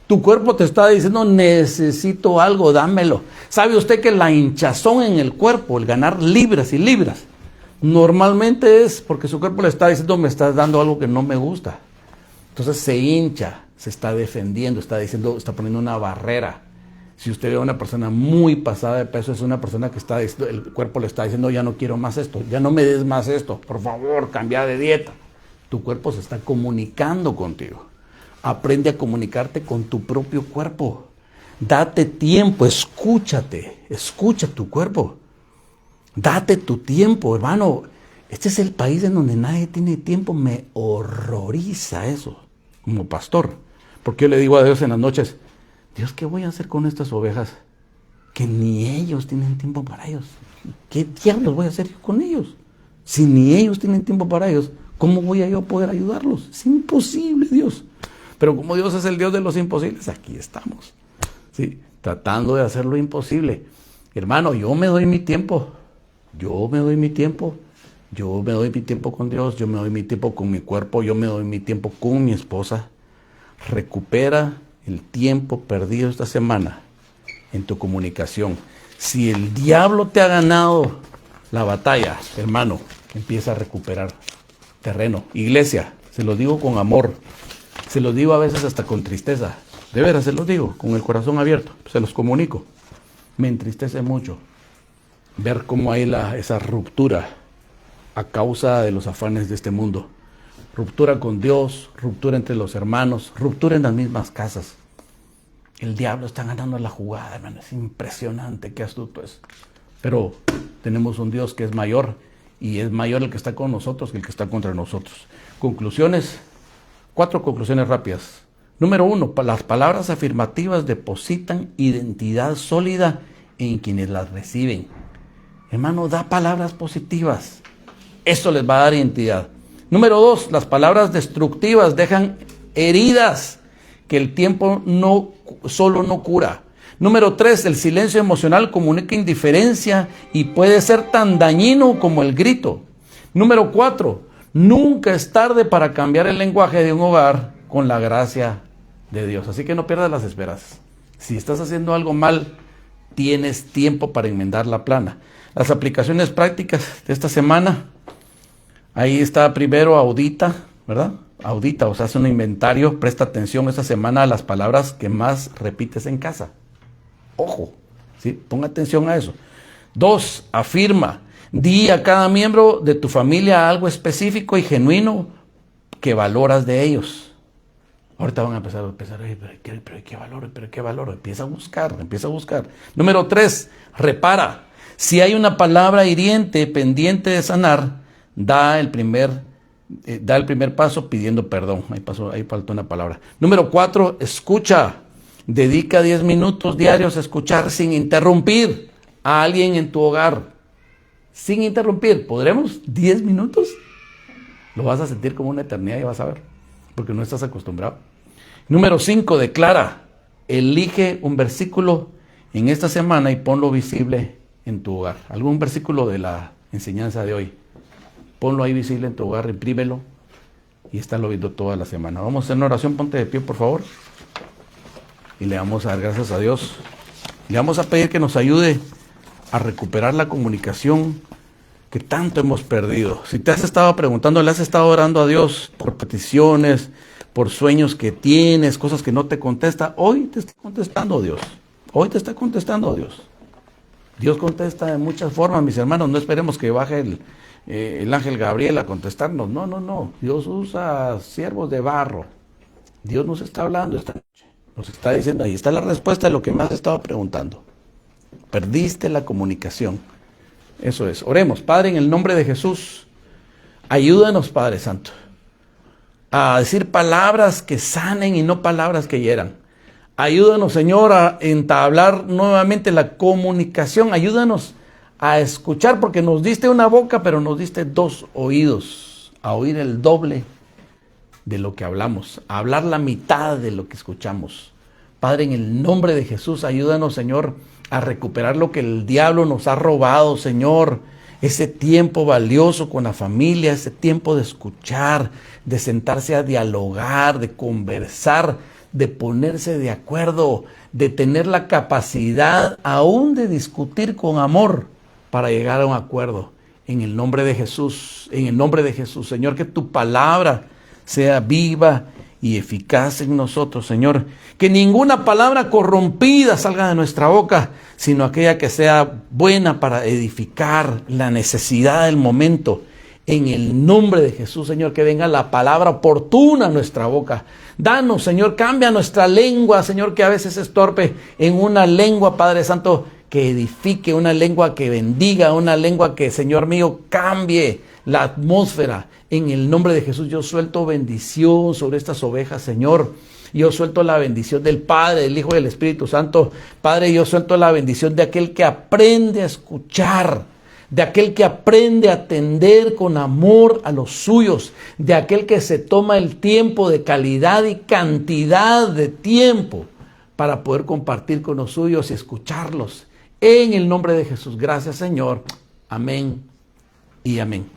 Tu cuerpo te está diciendo, necesito algo, dámelo. ¿Sabe usted que la hinchazón en el cuerpo, el ganar libras y libras, normalmente es porque su cuerpo le está diciendo, me estás dando algo que no me gusta? Entonces se hincha, se está defendiendo, está diciendo, está poniendo una barrera. Si usted ve a una persona muy pasada de peso, es una persona que está, el cuerpo le está diciendo, ya no quiero más esto, ya no me des más esto, por favor, cambia de dieta. Tu cuerpo se está comunicando contigo. Aprende a comunicarte con tu propio cuerpo. Date tiempo, escúchate, escucha tu cuerpo. Date tu tiempo, hermano. Este es el país en donde nadie tiene tiempo. Me horroriza eso, como pastor. Porque yo le digo a Dios en las noches, Dios, ¿qué voy a hacer con estas ovejas? Que ni ellos tienen tiempo para ellos. ¿Qué diablos voy a hacer yo con ellos? Si ni ellos tienen tiempo para ellos, ¿cómo voy a yo poder ayudarlos? Es imposible, Dios. Pero como Dios es el Dios de los imposibles, aquí estamos, ¿sí? Tratando de hacer lo imposible. Hermano, yo me doy mi tiempo. Yo me doy mi tiempo. Yo me doy mi tiempo con Dios. Yo me doy mi tiempo con mi cuerpo. Yo me doy mi tiempo con mi esposa. Recupera el tiempo perdido esta semana en tu comunicación. Si el diablo te ha ganado la batalla, hermano, empieza a recuperar terreno. Iglesia, se lo digo con amor, se lo digo a veces hasta con tristeza, de veras se los digo, con el corazón abierto, se los comunico. Me entristece mucho ver cómo hay esa ruptura a causa de los afanes de este mundo. Ruptura con Dios, ruptura entre los hermanos, ruptura en las mismas casas. El diablo está ganando la jugada, hermano. Es impresionante, qué astuto es. Pero tenemos un Dios que es mayor, y es mayor el que está con nosotros que el que está contra nosotros. Conclusiones, 4 conclusiones rápidas. Número 1, las palabras afirmativas depositan identidad sólida en quienes las reciben. Hermano, da palabras positivas. Eso les va a dar identidad. Número 2, las palabras destructivas dejan heridas que el tiempo solo no cura. Número 3, el silencio emocional comunica indiferencia y puede ser tan dañino como el grito. Número 4, nunca es tarde para cambiar el lenguaje de un hogar con la gracia de Dios. Así que no pierdas las esperanzas. Si estás haciendo algo mal, tienes tiempo para enmendar la plana. Las aplicaciones prácticas de esta semana, ahí está primero audita, ¿verdad? Audita, o sea, hace un inventario, presta atención esta semana a las palabras que más repites en casa. Ojo, ¿sí? Ponga atención a eso. 2, afirma. Di a cada miembro de tu familia algo específico y genuino que valoras de ellos. Ahorita van a empezar pero qué valoro. Empieza a buscar. Número 3, repara. Si hay una palabra hiriente pendiente de sanar, da el primer paso pidiendo perdón. Ahí faltó una palabra. Número 4, escucha. Dedica 10 minutos diarios a escuchar sin interrumpir a alguien en tu hogar. Sin interrumpir. ¿Podremos? 10 minutos. Lo vas a sentir como una eternidad y vas a ver. Porque no estás acostumbrado. Número 5, declara. Elige un versículo en esta semana y ponlo visible en tu hogar. Algún versículo de la enseñanza de hoy. Ponlo ahí visible en tu hogar, imprímelo y estálo viendo toda la semana. Vamos a hacer una oración, ponte de pie, por favor. Y le vamos a dar gracias a Dios. Le vamos a pedir que nos ayude a recuperar la comunicación que tanto hemos perdido. Si te has estado preguntando, le has estado orando a Dios por peticiones, por sueños que tienes, cosas que no te contesta, hoy te está contestando Dios. Hoy te está contestando Dios. Dios contesta de muchas formas, mis hermanos. No esperemos que baje el ángel Gabriel a contestarnos. No. Dios usa siervos de barro. Dios nos está hablando esta noche. Nos está diciendo, ahí está la respuesta de lo que me has estado preguntando. Perdiste la comunicación. Eso es. Oremos. Padre, en el nombre de Jesús, ayúdanos, Padre Santo, a decir palabras que sanen y no palabras que hieran. Ayúdanos, Señor, a entablar nuevamente la comunicación. Ayúdanos a escuchar, porque nos diste una boca, pero nos diste 2 oídos, a oír el doble de lo que hablamos, a hablar la mitad de lo que escuchamos. Padre, en el nombre de Jesús, ayúdanos, Señor, a recuperar lo que el diablo nos ha robado, Señor. Ese tiempo valioso con la familia, ese tiempo de escuchar, de sentarse a dialogar, de conversar, de ponerse de acuerdo, de tener la capacidad aún de discutir con amor para llegar a un acuerdo. En el nombre de Jesús, Señor, que tu palabra sea viva y eficaz en nosotros, Señor. Que ninguna palabra corrompida salga de nuestra boca, sino aquella que sea buena para edificar la necesidad del momento. En el nombre de Jesús, Señor, que venga la palabra oportuna a nuestra boca. Danos, Señor, cambia nuestra lengua, Señor, que a veces es torpe, en una lengua, Padre Santo, que edifique, una lengua que bendiga, una lengua que, Señor mío, cambie la atmósfera. En el nombre de Jesús yo suelto bendición sobre estas ovejas, Señor. Yo suelto la bendición del Padre, del Hijo y del Espíritu Santo. Padre, yo suelto la bendición de aquel que aprende a escuchar, de aquel que aprende a atender con amor a los suyos, de aquel que se toma el tiempo de calidad y cantidad de tiempo para poder compartir con los suyos y escucharlos. En el nombre de Jesús, gracias, Señor. Amén y amén.